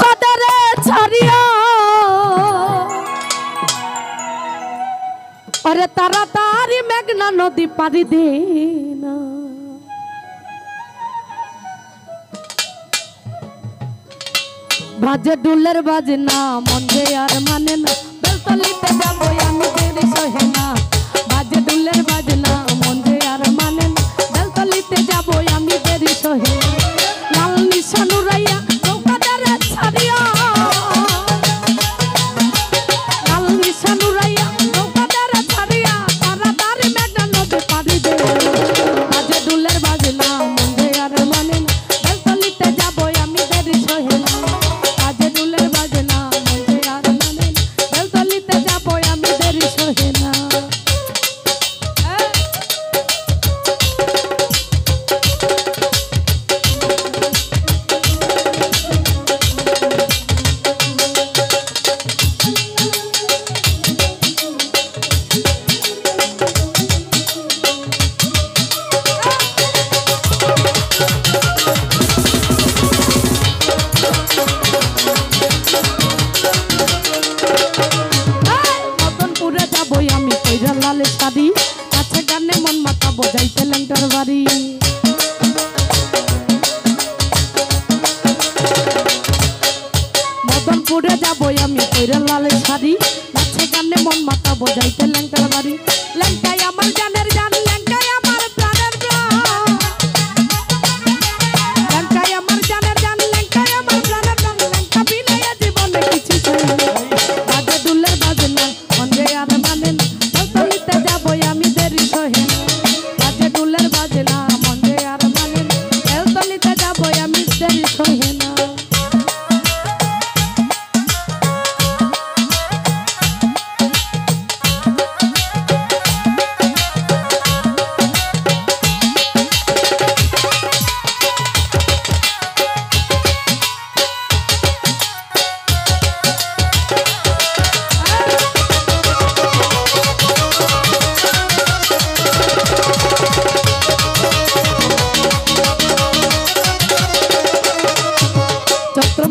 নৌকাদারে ছাড়িয়া আরে তাড়াতাড়ি মেঘনা নদী পাড়ি দে না বাজে ডুলের বাজনা মন যে আর মানে না বেলতলিতে যাবো আমি দেরি সহে না বাজে ডুলের বাজনা মন যে আর মানে না বেলতলিতে যাবো আমি দেরি সহে না লাল নিশান উড়াইয়া নৌকাদারে ছাড়িয়া লাল নিশান উড়াইয়া নৌকাদারে ছাড়িয়া তাড়াতাড়ি মেঘনা নদী পাড়ি দে বাজে ডুলের বাজনা মন যে আর মানে না বেলতলিতে যাবো আমি দেরি সহে না আচ্ছা গানে মন মাথা বজাইতে ল্যাংটার বাড়ি মদনপুরে যাবো আমি কইরা লালের শাড়ি আচ্ছা গানে মন মাথা বজাইতে ল্যাংটার বাড়ি ল্যাংটাই আমার জানের জান ল্যাংটাই আমার প্রাণের প্রাণ ল্যাংটাই আমার জানের জান ল্যাংটাই আমার প্রাণের প্রাণ ল্যাংটা বিনাইয়া জীবনে কিছু চাই বাজে দুলের বাজনা মন যে আর মানে না আমি দেরি সহে না বাজে ডুলের বাজনা মন যে আর মানে না বেলতলিতে যাবো আমি দেরি সহে না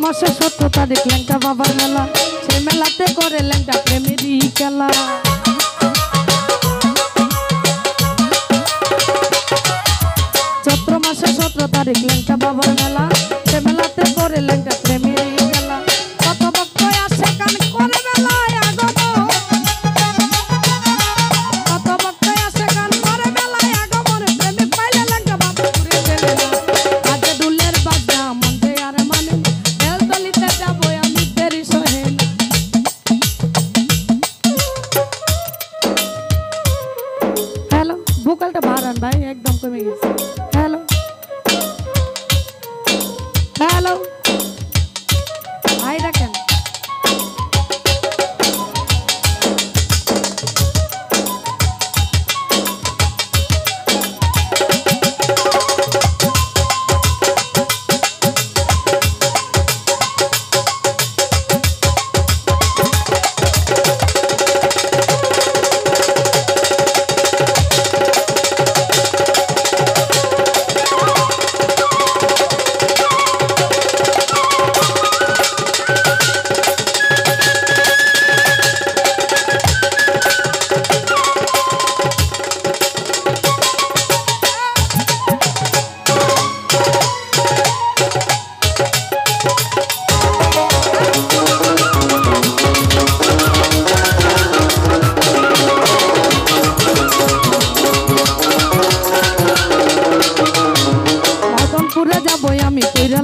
মাসে 17 তারিখ ল্যাংটা বাবার মেলা সেই মেলাতে করে ল্যাংটা প্রেমেরই খেলা চৈত্র মাসে 17 তারিখ ল্যাংটা বাবার মেলা সেই মেলাতে করে ল্যাংটা প্রেমেরই খেলা কত ভক্ত আসে কান করে মেলায় আগমন কত ভক্ত আসে কান করে মেলায় আগমন প্রেমিক পাইলে ল্যাংটা বাবা ঘুরে গেলে না আজে ডুলের বাজনা মন যে আর মানে যাবো আমি দেরি সহে না হ্যালো ভোকালটা বাড়ান ভাই একদম কমে গেছে হ্যালো হ্যালো ভাই রাখেন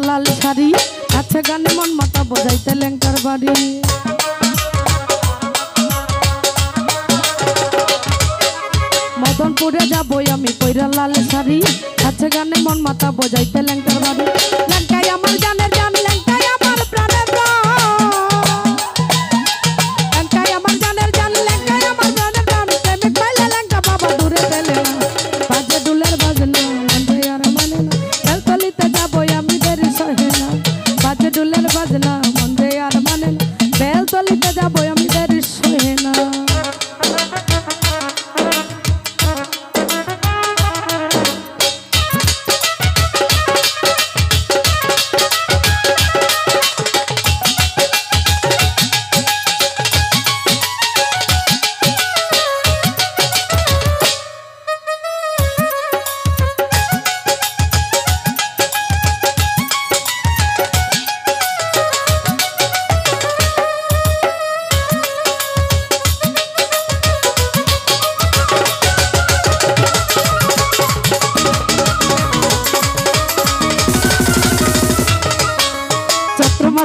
লাল শাড়ি আচ্ছা গানে মন মাথা বজাইতে ল্যাংটার বাড়ি মদনপুরে যাবো আমি কইরা লাল শাড়ি আচ্ছা গানে মন মাথা বজাইতে ল্যাংটার বাড়ি ল্যাংটাই আমার জানের জান ল্যাংটাই আমার প্রাণের প্রাণ ল্যাংটাই আমার জানের জান ল্যাংটাই আমার প্রাণের প্রাণ প্রেমিক পাইলে ল্যাংটা বাবা দূরে গেলে বাজে ডুলের বাজনা মন যে আর মানে না বেলতলিতে যাবো আমি দেরি সহে না বাজে ডুলের বাজনা মন যে আর মানে না বেলতলিতে যাবো আমি দেরি সহে না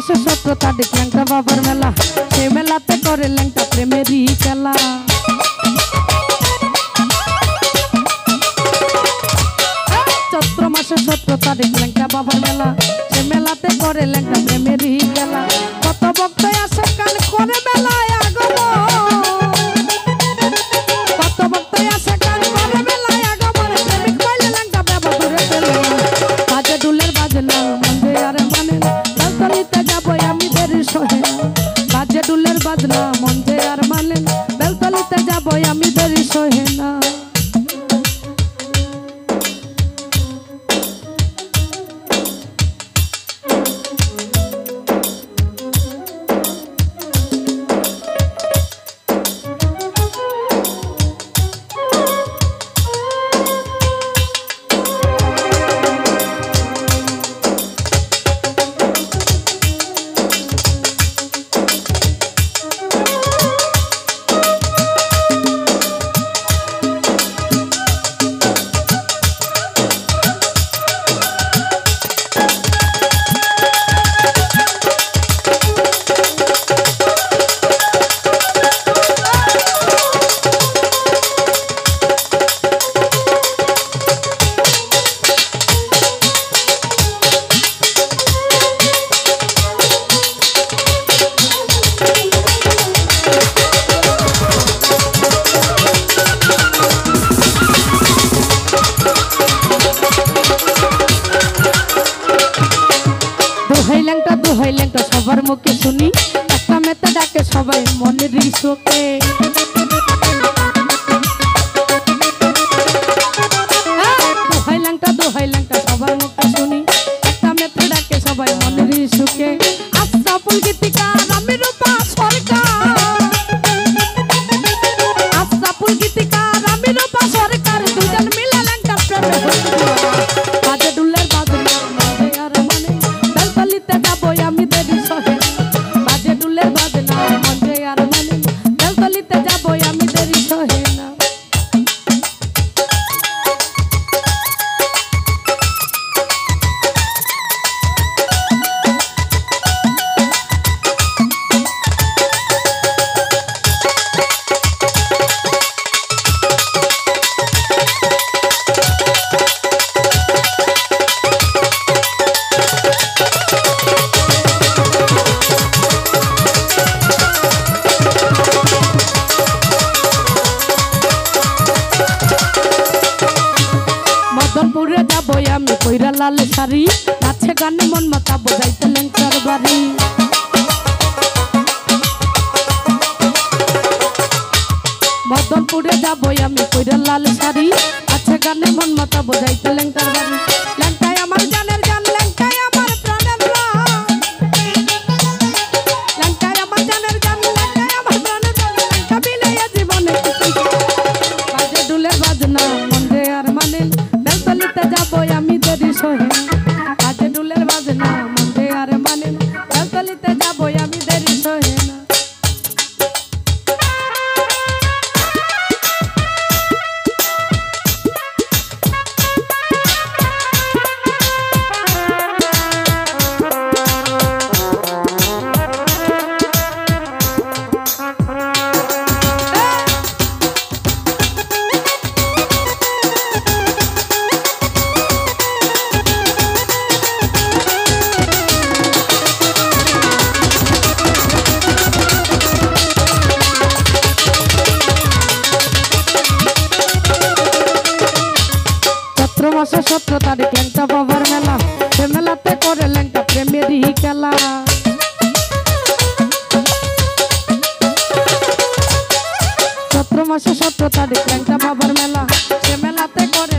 মাসে 17 তারিখ ল্যাংটা বাবার মেলা, সেই মেলাতে করে ল্যাংটা প্রেমেরই খেলা। চৈত্র মাসে 17 তারিখ ল্যাংটা বাবার মেলা, সেই মেলাতে করে ল্যাংটা প্রেমেরই খেলা। কত ভক্ত আসে কান করে মেলায় আগমন, কত ভক্ত আসে কান করে মেলায় আগমন, প্রেমিক পাইলে ল্যাংটা বাবা দূরে পেলে। বাজে ডুলের বাজনা মন্দে আর মানে না, বেলতলিতে যাবো আমি দেরি সহে না। বাজে ডুলের বাজনা মন্দে আর মানে না, বেলতলিতে যাবো আমি দেরি সহে না। দোহাই ল্যাংটা সবার মুখে শুনি, একটা মেতে ডাকে সবাই মনের রিসোকে। দোহাই ল্যাংটা সবার মুখে শুনি, একটা মেতে ডাকে সবাই মনের রিসোকে। আশরাফুল গীতিকার আমি রূপা সরকার, আশরাফুল গীতিকার আমি রূপা সরকার, দুজন মিলে ল্যাংটা প্রেমে বাজে ডুলের বাজনা মন্দে আর মানে, বেলতলিতে যাবো আমি দেরি সহে না। বাজে ডুলের বাজনা মন্দে আর মানে, বেলতলিতে যাবো আমি দেরি সহে না। মদনপুরে যাবো আমি কইরা লাল শাড়ি, নাচে গানে মন মাতাবো যাইতে ল্যাংটার বাড়ি। মদনপুরে যাবো আমি কইরা লাল শাড়ি, নাচে গানে মন মাতাবো যাইতে ল্যাংটার বাড়ি। ল্যাংটাই আমার জানের জান, ল্যাংটাই আমার প্রাণের প্রাণ, ল্যাংটাই আমার জানের জান, ল্যাংটাই আমার প্রাণের প্রাণ, ল্যাংটা বিলেয়া জীবনে বাজে ডুলের বাজনা মন্দে আর মানে, বেলতলিতে যাবো আমি দেরি সহে না। বাজে ডুলের বাজনা মন্দে আর মানে, বেলতলিতে যাবো আমি দেরি সহে না। মাসে 17 তারিখ ল্যাংটা বাবার মেলা, সে মেলাতে করে ল্যাংটা প্রেমেরই খেলা। চৈত্র মাসে 17 তারিখ ল্যাংটা বাবার মেলা, সে মেলাতে করে